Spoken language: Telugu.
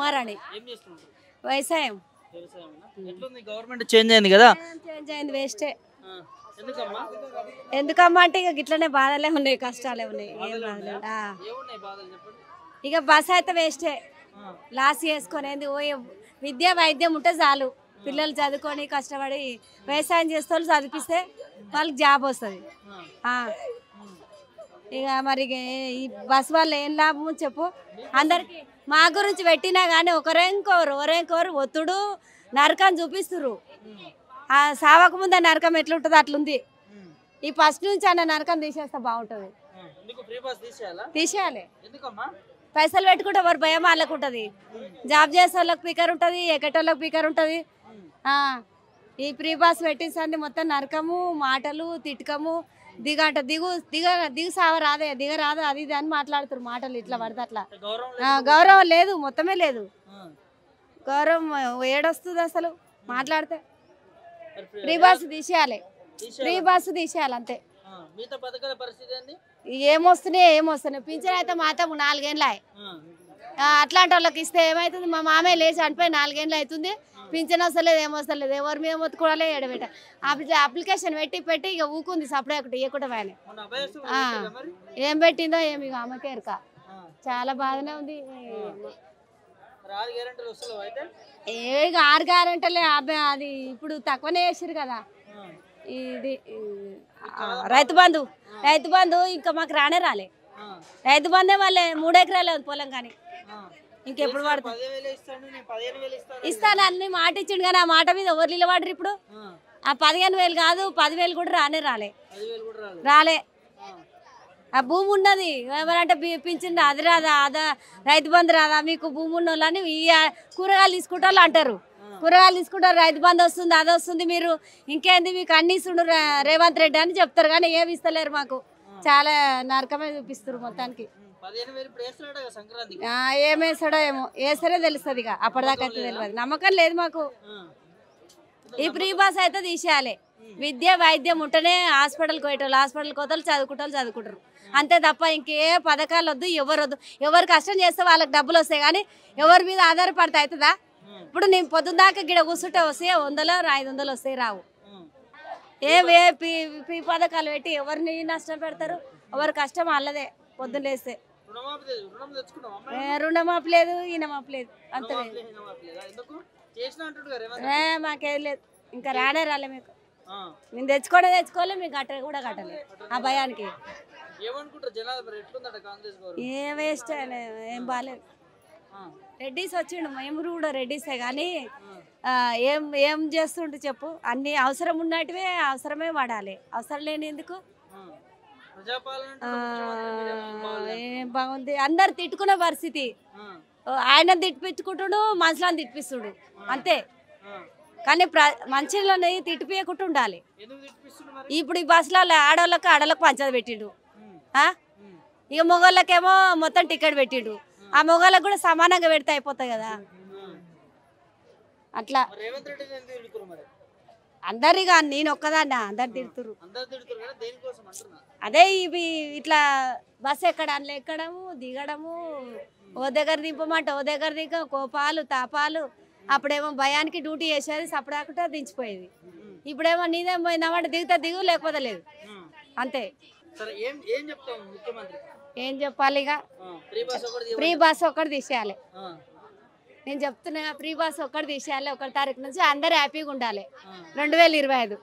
కుమారాణి. ఏం చేస్తుంటారు? వ్యవసాయం వ్యవసాయమేనా? ఎట్లుంది గవర్నమెంట్ చేంజ్ అయింది కదా? చేంజ్ అయింది, వేస్టే. ఆ, ఎందుకమ్మా? ఎందుకమ్మా అంటే ఇక గిట్లనే బాధలే ఉన్నాయి, కష్టాలే ఉన్నాయి, ఏం బాధలే. ఏమున్నాయి బాధలు చెప్పండి. ఇక బస్ అయితే వేస్టే, ఆ, లాస్ చేసుకునేది. విద్య వైద్యం ఉంటే చాలు, పిల్లలు చదువుకొని కష్టపడి వ్యవసాయం చేస్తే వాళ్ళు చదివిస్తే వాళ్ళకి జాబ్ వస్తుంది. ఇక మరి ఈ బస్ వల్ల ఏం లాభం చెప్పు? అందరికి మా గురించి పెట్టినా కానీ ఒకరేంకోరు ఒత్తుడు నరకం చూపిస్తురు. సావక ముందే నరకం ఎట్లుంటుంది అట్లుంది. ఈ ఫస్ట్ నుంచి అన్న నరకం తీసేస్తే బాగుంటుంది. ఎందుకు ఫ్రీ బస్ తీసేయాలా? తీసేయాలి. ఎందుకమ్మా? పైసలు పెట్టుకుంటే ఎవరు భయం వాళ్ళకు ఉంటుంది. జాబ్ చేసే వాళ్ళకి పీకర్ ఉంటుంది, ఎక్కటోళ్ళకి పీకర్ ఉంటుంది. ఈ ఫ్రీ బస్ పెట్టించండి మొత్తం నరకము, మాటలు, తిట్టకము, దిగంట దిగు సావ రాదే, దిగ రాదు, అది ఇది అని మాట్లాడుతారు. మాటలు ఇట్లా పడితే అట్లా. గౌరవం లేదు, మొత్తమే లేదు గౌరవం. ఏడొస్తుంది అసలు మాట్లాడితే? ఫ్రీ బస్ తీసేయాలి, ఫ్రీ బస్ తీసేయాలి అంతే. మిగతా పథకాల పరిస్థితి ఏంది? ఏమొస్తున్నాయి పింఛన్ అయితే మాత్రం 4 ఏళ్ళు. అట్లాంటి వాళ్ళకి ఇస్తే ఏమవుతుంది? మా మామయ్య లేచి చనిపోయి 4 ఏళ్ళు అవుతుంది, పింఛన్ వస్తలేదు, ఏమొస్తలేదు. ఎవరి మీద మొత్తుకోవాలి, ఎడబెట్ట అప్లికేషన్ పెట్టి ఇక ఊకుంది. సపడే ఒకటి ఇవ్వకుండా ఆయన ఏం పెట్టిందో ఏమి ఇక అమ్మకే ఎరక. చాలా బాగానే ఉంది. ఇక 6 గ్యారెంటీలే అది ఇప్పుడు తక్కువనే చేసిరు కదా. ఇది రైతు బంధు ఇంకా మాకు రాలే. రైతు బంధే మళ్ళీ 3 ఎకరాలే ఉంది పొలం, కానీ ఇంకెప్పుడు పడుతుంది? ఇస్తాను అన్ని మాట ఇచ్చిండు, కానీ ఆ మాట మీద ఎవరు నిలబడరు ఇప్పుడు. ఆ 15,000 కాదు, 10,000 కూడా రాలే. ఆ భూమి ఉన్నది ఎవరంటే పింఛన్ అది రాదా, రైతు బంధు రాదా మీకు? భూమి ఉన్న వాళ్ళని ఈ కూరగాయలు తీసుకుంటారు అంటారు. కూరగాయలు తీసుకుంటారు, రైతు బంధు వస్తుంది, అది వస్తుంది, మీరు ఇంకేంది మీకు అన్ని ఇస్తుండ్రు రేవంత్ రెడ్డి అని చెప్తారు, కానీ ఏమి ఇస్తలేరు మాకు. చాలా నరకమే చూపిస్తారు మొత్తానికి. ఏమేస్తాడో ఏమో, వేస్తారే తెలుస్తుంది. ఇక అప్పటిదాకా అయితే తెలియదు, నమ్మకం లేదు మాకు. ఈ ఫ్రీ బస్ అయితే తీసేయాలి. విద్య వైద్యం ఉంటేనే హాస్పిటల్కి పోయేటోళ్ళు హాస్పిటల్కి పోతారు, చదువుకుంటారు అంతే తప్ప ఇంకే పథకాలు వద్దు, ఎవరు వద్దు. ఎవరు కష్టం చేస్తే వాళ్ళకి డబ్బులు వస్తాయి, కానీ ఎవరి మీద ఆధారపడితే అవుతుందా? ఇప్పుడు నేను పొద్దున్నాక గిడ కూర్చుంటే వస్తాయి 100, 500 వస్తాయి, రావు. ఫ్రీ పథకాలు పెట్టి ఎవరిని నష్టం పెడతారు? ఎవరు కష్టం వాళ్ళదే. పొద్దున్న లేస్తే రుణమాఫీ లేదు, ఈయన మాఫీ లేదు, అంతే. మాకేం లేదు, ఇంకా రాలే మీకు. మేము తెచ్చుకోలే, మీకు కూడా కట్టలేదు ఆ భయానికి. ఏం వేస్ట్, ఏం బాగాలేదు. రెడ్డిస్ వచ్చిండు, మేము కూడా రెడ్డిసే, కానీ ఏం చేస్తుండే చెప్పు? అన్ని అవసరం ఉన్నట్టువే అవసరమే వాడాలి, అవసరం లేని ఎందుకు? ఏం బాగుంది, అందరు తిట్టుకునే పరిస్థితి. ఆయన తిట్టిపించుకుంటుడు, మనుషులను తిట్టిపిస్తుడు అంతే. కానీ మనుషులని తిట్టిపోయకుండా ఉండాలి. ఇప్పుడు ఈ బస్సులో ఆడోళ్ళకి పంచది పెట్టిండు, ఇక మొగోళ్ళకేమో మొత్తం టికెట్ పెట్టిండు. ఆ మొగోళ్ళకి కూడా సమానంగా పెడితే అయిపోతాయి కదా. అట్లా అందరిగా నేను ఒక్కదాన్న, అందరు తిడుతురు. అదే ఇవి ఇట్లా బస్సు ఎక్కడము దిగడము, ఓ దగ్గర దింపమంటే ఓ దగ్గర దిగ, కోపాలు తాపాలు. అప్పుడేమో భయానికి డ్యూటీ చేసేది, సపడాకుండా దించిపోయేది. ఇప్పుడేమో నీదేం పోయిందామంటే దిగుతా దిగు, లేకపోతే లేదు, అంతే. ఏం చెప్పాలి? ఇక ఫ్రీ బస్ ఒక్కటి తీసేయాలి. నేను చెప్తున్నా, ఫ్రీ బస్ ఒక్కటి తీసేయాలి. 1 తారీఖు నుంచి అందరు హ్యాపీగా ఉండాలి. 2025